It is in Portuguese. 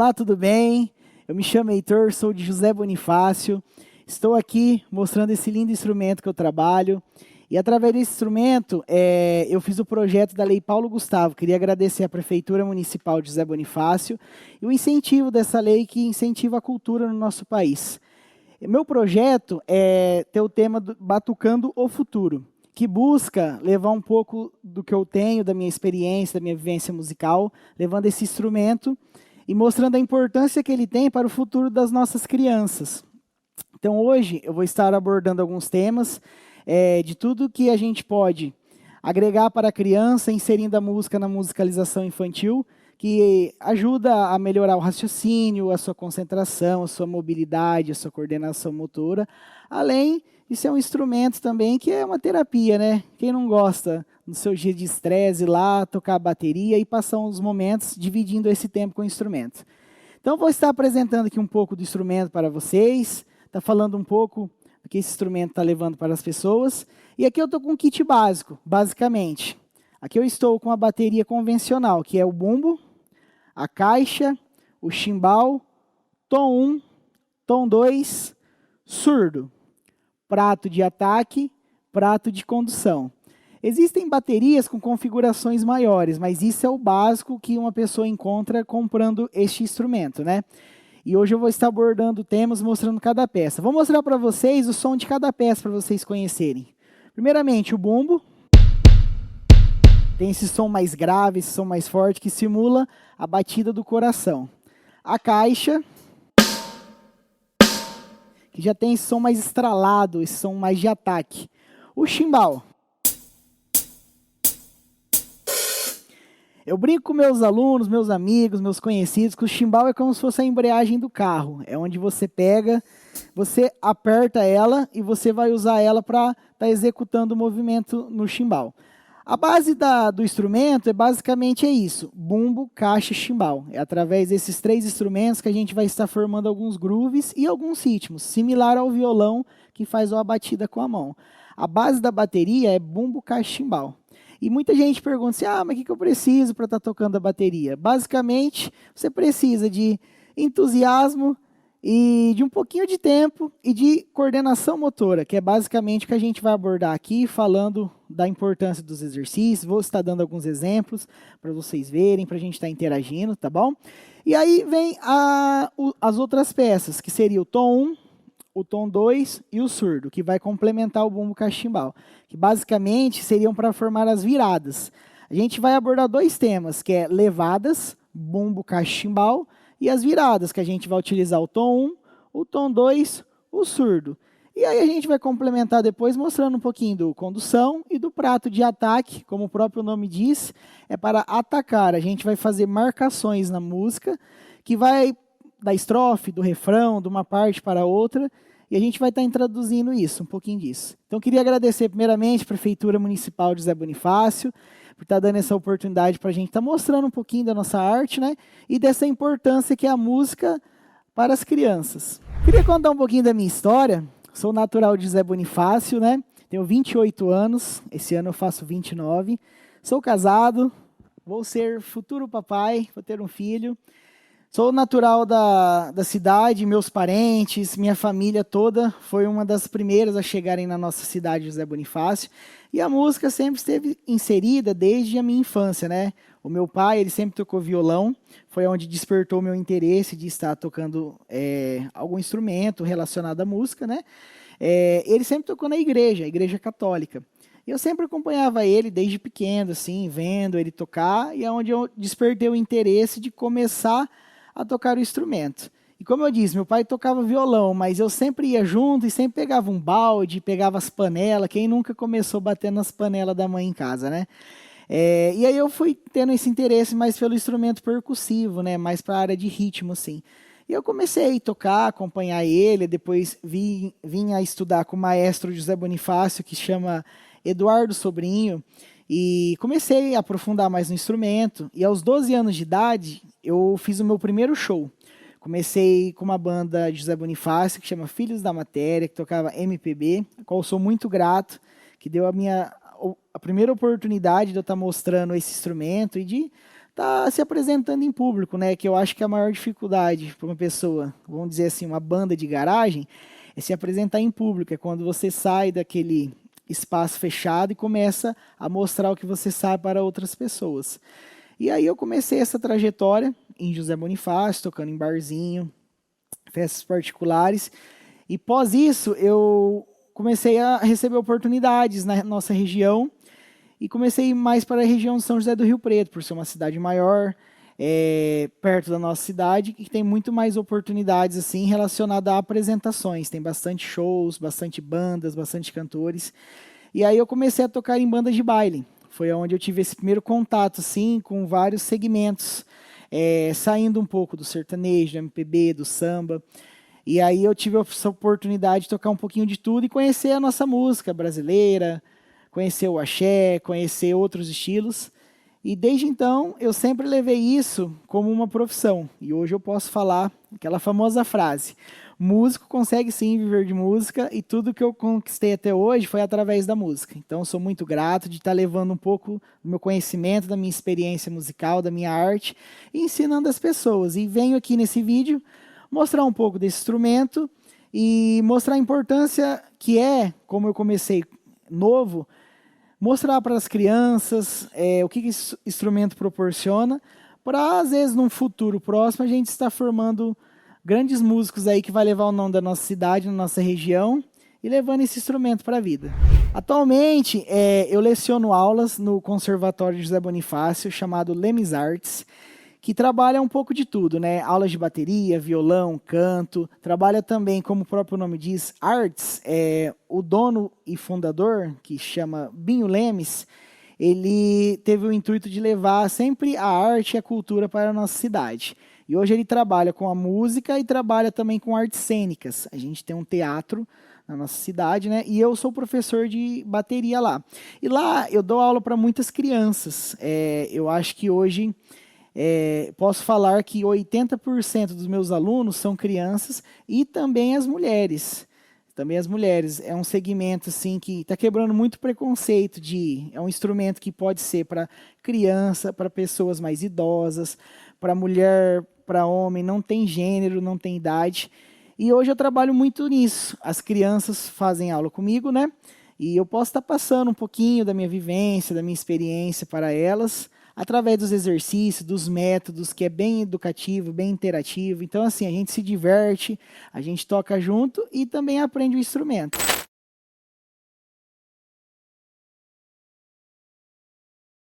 Olá, tudo bem? Eu me chamo Heitor, sou de José Bonifácio. Estou aqui mostrando esse lindo instrumento que eu trabalho. E através desse instrumento, eu fiz o projeto da Lei Paulo Gustavo. Queria agradecer à Prefeitura Municipal de José Bonifácio e o incentivo dessa lei que incentiva a cultura no nosso país. Meu projeto é ter o tema do Batucando o Futuro, que busca levar um pouco do que eu tenho, da minha experiência, da minha vivência musical, levando esse instrumento e mostrando a importância que ele tem para o futuro das nossas crianças. Então, hoje, eu vou estar abordando alguns temas de tudo que a gente pode agregar para a criança, inserindo a música na musicalização infantil, que ajuda a melhorar o raciocínio, a sua concentração, a sua mobilidade, a sua coordenação motora, além de ser um instrumento também que é uma terapia, né? Quem não gosta, no seu dia de estresse, ir lá tocar a bateria e passar uns momentos dividindo esse tempo com o instrumento. Então, vou estar apresentando aqui um pouco do instrumento para vocês, está falando um pouco do que esse instrumento está levando para as pessoas. E aqui eu estou com um kit básico, basicamente. Aqui eu estou com a bateria convencional, que é o bumbo, a caixa, o chimbal, tom 1, tom 2, surdo, prato de ataque, prato de condução. Existem baterias com configurações maiores, mas isso é o básico que uma pessoa encontra comprando este instrumento, né? E hoje eu vou estar abordando temas, mostrando cada peça. Vou mostrar para vocês o som de cada peça, para vocês conhecerem. Primeiramente, o bumbo. Tem esse som mais grave, esse som mais forte, que simula a batida do coração. A caixa, que já tem esse som mais estralado, esse som mais de ataque. O chimbal. Eu brinco com meus alunos, meus amigos, meus conhecidos, que o chimbal é como se fosse a embreagem do carro. É onde você pega, você aperta ela e você vai usar ela para estar executando o movimento no chimbal. A base do instrumento basicamente isso, bumbo, caixa e chimbal. É através desses três instrumentos que a gente vai estar formando alguns grooves e alguns ritmos, similar ao violão que faz a batida com a mão. A base da bateria é bumbo, caixa e chimbal. E muita gente pergunta assim, mas o que eu preciso para estar tocando a bateria? Basicamente, você precisa de entusiasmo e de um pouquinho de tempo e de coordenação motora, que é basicamente o que a gente vai abordar aqui, falando da importância dos exercícios. Vou estar dando alguns exemplos para vocês verem, para a gente estar interagindo, tá bom? E aí vem as outras peças, que seria o tom 1, o tom 2 e o surdo, que vai complementar o bumbo cachimbal, que basicamente seriam para formar as viradas. A gente vai abordar dois temas, que é levadas, bumbo cachimbal, e as viradas, que a gente vai utilizar o tom 1, o tom 2, o surdo. E aí a gente vai complementar depois mostrando um pouquinho do condução e do prato de ataque, como o próprio nome diz, é para atacar. A gente vai fazer marcações na música, que vai da estrofe, do refrão, de uma parte para outra, e a gente vai estar introduzindo isso, um pouquinho disso. Então, queria agradecer primeiramente a Prefeitura Municipal de José Bonifácio, por estar dando essa oportunidade para a gente estar mostrando um pouquinho da nossa arte, né? E dessa importância que é a música para as crianças. Queria contar um pouquinho da minha história. Sou natural de José Bonifácio, né? Tenho 28 anos, esse ano eu faço 29. Sou casado, vou ser futuro papai, vou ter um filho. Sou natural da cidade, meus parentes, minha família toda foi uma das primeiras a chegarem na nossa cidade, José Bonifácio. E a música sempre esteve inserida desde a minha infância, né? O meu pai, ele sempre tocou violão, foi onde despertou o meu interesse de estar tocando algum instrumento relacionado à música, né? Ele sempre tocou na igreja, a igreja católica. E eu sempre acompanhava ele desde pequeno, assim, vendo ele tocar, e é onde eu despertei o interesse de começar a tocar o instrumento. E como eu disse, meu pai tocava violão, mas eu sempre ia junto e sempre pegava um balde, pegava as panelas. Quem nunca começou batendo nas panelas da mãe em casa, né? E aí eu fui tendo esse interesse mais pelo instrumento percussivo, né? Mais para a área de ritmo, assim. E eu comecei a tocar, acompanhar ele, depois vim a estudar com o maestro José Bonifácio, que chama Eduardo Sobrinho, e comecei a aprofundar mais no instrumento. E aos 12 anos de idade, eu fiz o meu primeiro show. Comecei com uma banda de José Bonifácio, que chama Filhos da Matéria, que tocava MPB, a qual eu sou muito grato, que deu a primeira oportunidade de eu estar mostrando esse instrumento e de tá se apresentando em público, né? Que eu acho que a maior dificuldade para uma pessoa, vamos dizer assim, uma banda de garagem, é se apresentar em público. É quando você sai daquele espaço fechado e começa a mostrar o que você sabe para outras pessoas. E aí eu comecei essa trajetória em José Bonifácio, tocando em barzinho, festas particulares. E pós isso, eu comecei a receber oportunidades na nossa região e comecei a ir mais para a região de São José do Rio Preto, por ser uma cidade maior, perto da nossa cidade, que tem muito mais oportunidades assim relacionadas a apresentações. Tem bastante shows, bastante bandas, bastante cantores. E aí eu comecei a tocar em bandas de baile. Foi onde eu tive esse primeiro contato assim, com vários segmentos, saindo um pouco do sertanejo, do MPB, do samba. E aí eu tive essa oportunidade de tocar um pouquinho de tudo e conhecer a nossa música brasileira, conhecer o axé, conhecer outros estilos. E desde então eu sempre levei isso como uma profissão. E hoje eu posso falar aquela famosa frase: músico consegue sim viver de música, e tudo que eu conquistei até hoje foi através da música. Então eu sou muito grato de estar levando um pouco do meu conhecimento, da minha experiência musical, da minha arte, e ensinando as pessoas. E venho aqui nesse vídeo mostrar um pouco desse instrumento e mostrar a importância que é, como eu comecei novo, mostrar para as crianças o que esse instrumento proporciona, para às vezes num futuro próximo a gente estar formando grandes músicos aí que vai levar o nome da nossa cidade, da nossa região, e levando esse instrumento para a vida. Atualmente eu leciono aulas no Conservatório de José Bonifácio, chamado Lemes Artes, que trabalha um pouco de tudo, né? Aulas de bateria, violão, canto. Trabalha também, como o próprio nome diz, artes. O dono e fundador, que chama Binho Lemes, ele teve o intuito de levar sempre a arte e a cultura para a nossa cidade. E hoje ele trabalha com a música e trabalha também com artes cênicas. A gente tem um teatro na nossa cidade, né? E eu sou professor de bateria lá. E lá eu dou aula para muitas crianças. Eu acho que hoje posso falar que 80% dos meus alunos são crianças e também as mulheres. Também as mulheres. É um segmento assim, que está quebrando muito preconceito é um instrumento que pode ser para criança, para pessoas mais idosas, para mulher, para homem, não tem gênero, não tem idade. E hoje eu trabalho muito nisso. As crianças fazem aula comigo, né? E eu posso estar passando um pouquinho da minha vivência, da minha experiência para elas, através dos exercícios, dos métodos, que é bem educativo, bem interativo. Então, assim, a gente se diverte, a gente toca junto e também aprende o instrumento.